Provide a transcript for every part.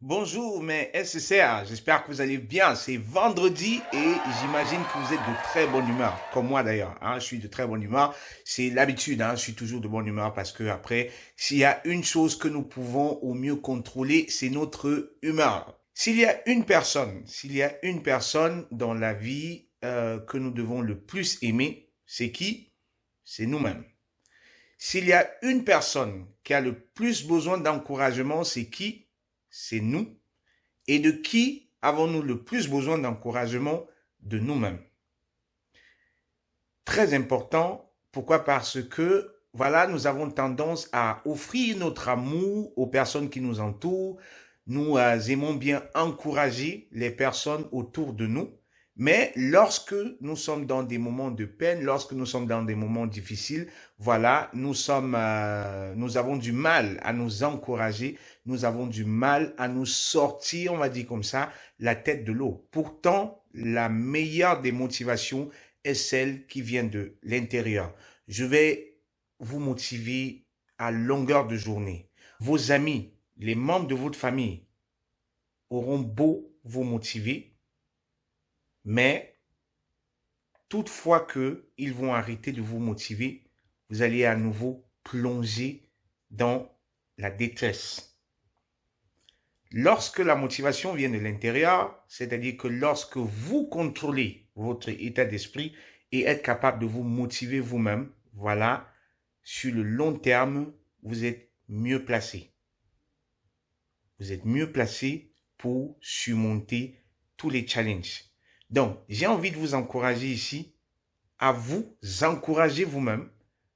Bonjour mes SCR, j'espère que vous allez bien. C'est vendredi et j'imagine que vous êtes de très bonne humeur, comme moi d'ailleurs. Je suis de très bonne humeur. C'est l'habitude, je suis toujours de bonne humeur parce que après, s'il y a une chose que nous pouvons au mieux contrôler, c'est notre humeur. S'il y a une personne dans la vie que nous devons le plus aimer, c'est qui? C'est nous-mêmes. S'il y a une personne qui a le plus besoin d'encouragement, c'est qui? C'est nous. Et de qui avons-nous le plus besoin d'encouragement? De nous-mêmes. Très important. Pourquoi? Parce que, voilà, nous avons tendance à offrir notre amour aux personnes qui nous entourent. Nous aimons bien encourager les personnes autour de nous. Mais lorsque nous sommes dans des moments de peine, lorsque nous sommes dans des moments difficiles, voilà, nous avons du mal à nous encourager, nous avons du mal à nous sortir, on va dire comme ça, la tête de l'eau. Pourtant, la meilleure des motivations est celle qui vient de l'intérieur. Je vais vous motiver à longueur de journée. Vos amis, les membres de votre famille auront beau vous motiver, mais toutefois qu'ils vont arrêter de vous motiver, vous allez à nouveau plonger dans la détresse. Lorsque la motivation vient de l'intérieur, c'est-à-dire que lorsque vous contrôlez votre état d'esprit et êtes capable de vous motiver vous-même, voilà, sur le long terme, vous êtes mieux placé. Vous êtes mieux placé pour surmonter tous les challenges. Donc, j'ai envie de vous encourager ici à vous encourager vous-même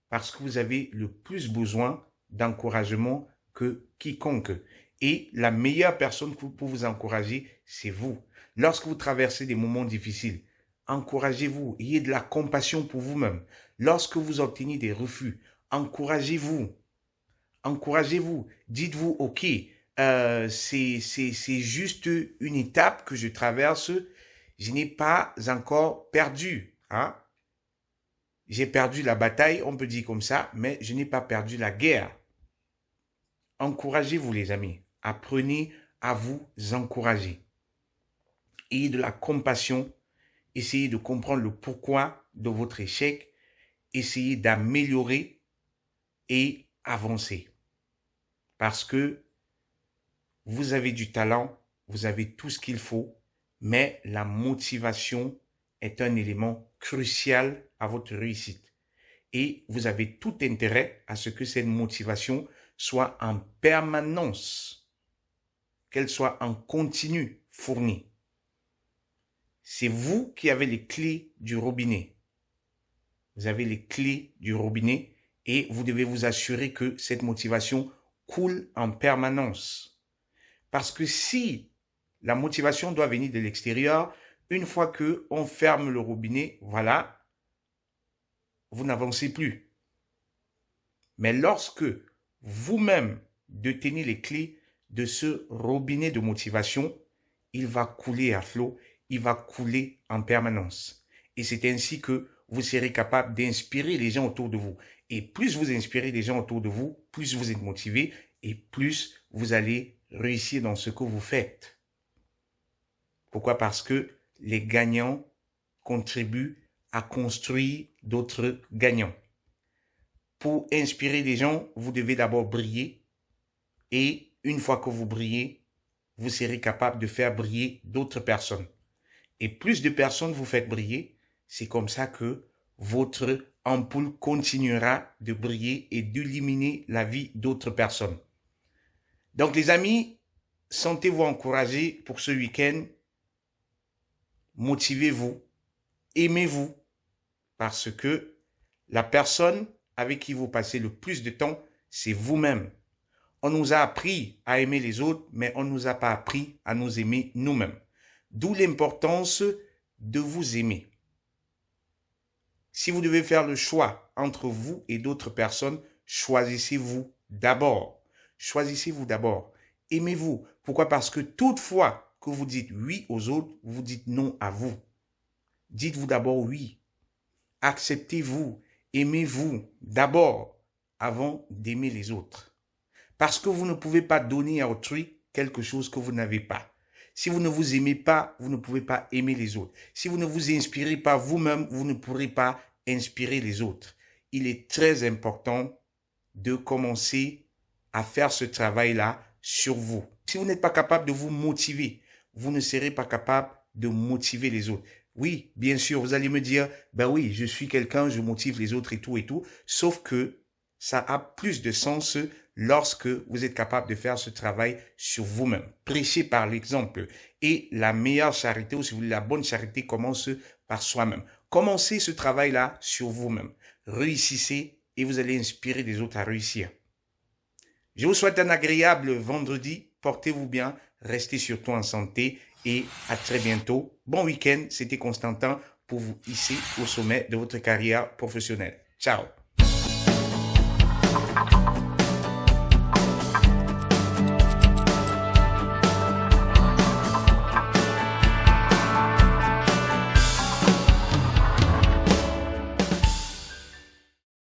parce que vous avez le plus besoin d'encouragement que quiconque. Et la meilleure personne pour vous encourager, c'est vous. Lorsque vous traversez des moments difficiles, encouragez-vous, ayez de la compassion pour vous-même. Lorsque vous obtenez des refus, encouragez-vous. Encouragez-vous. Dites-vous, OK, c'est juste une étape que je traverse. Je n'ai pas encore perdu. J'ai perdu la bataille, on peut dire comme ça, mais je n'ai pas perdu la guerre. Encouragez-vous les amis. Apprenez à vous encourager. Ayez de la compassion. Essayez de comprendre le pourquoi de votre échec. Essayez d'améliorer et avancer. Parce que vous avez du talent, vous avez tout ce qu'il faut, mais la motivation est un élément crucial à votre réussite. Et vous avez tout intérêt à ce que cette motivation soit en permanence, qu'elle soit en continu fournie. C'est vous qui avez les clés du robinet. Vous avez les clés du robinet et vous devez vous assurer que cette motivation coule en permanence. Parce que si la motivation doit venir de l'extérieur, une fois qu'on ferme le robinet, voilà, vous n'avancez plus. Mais lorsque vous-même détenez les clés de ce robinet de motivation, il va couler à flot, il va couler en permanence. Et c'est ainsi que vous serez capable d'inspirer les gens autour de vous. Et plus vous inspirez les gens autour de vous, plus vous êtes motivé et plus vous allez réussir dans ce que vous faites. Pourquoi? Parce que les gagnants contribuent à construire d'autres gagnants. Pour inspirer les gens, vous devez d'abord briller et une fois que vous brillez, vous serez capable de faire briller d'autres personnes. Et plus de personnes vous faites briller, c'est comme ça que votre ampoule continuera de briller et d'illuminer la vie d'autres personnes. Donc les amis, sentez-vous encouragés pour ce week-end. Motivez-vous, aimez-vous, parce que la personne avec qui vous passez le plus de temps, c'est vous-même. On nous a appris à aimer les autres, mais on ne nous a pas appris à nous aimer nous-mêmes. D'où l'importance de vous aimer. Si vous devez faire le choix entre vous et d'autres personnes, choisissez-vous d'abord. Choisissez-vous d'abord. Aimez-vous. Pourquoi? Parce que toutefois que vous dites oui aux autres, vous dites non à vous. Dites-vous d'abord oui. Acceptez-vous. Aimez-vous d'abord avant d'aimer les autres. Parce que vous ne pouvez pas donner à autrui quelque chose que vous n'avez pas. Si vous ne vous aimez pas, vous ne pouvez pas aimer les autres. Si vous ne vous inspirez pas vous-même, vous ne pourrez pas inspirer les autres. Il est très important de commencer à faire ce travail-là sur vous. Si vous n'êtes pas capable de vous motiver, vous ne serez pas capable de motiver les autres. Oui, bien sûr, vous allez me dire, ben oui, je suis quelqu'un, je motive les autres et tout, sauf que ça a plus de sens lorsque vous êtes capable de faire ce travail sur vous-même. Prêchez par l'exemple. Et la meilleure charité, ou si vous voulez, la bonne charité commence par soi-même. Commencez ce travail-là sur vous-même. Réussissez et vous allez inspirer les autres à réussir. Je vous souhaite un agréable vendredi. Portez-vous bien, restez surtout en santé et à très bientôt. Bon week-end, c'était Constantin pour vous hisser au sommet de votre carrière professionnelle. Ciao!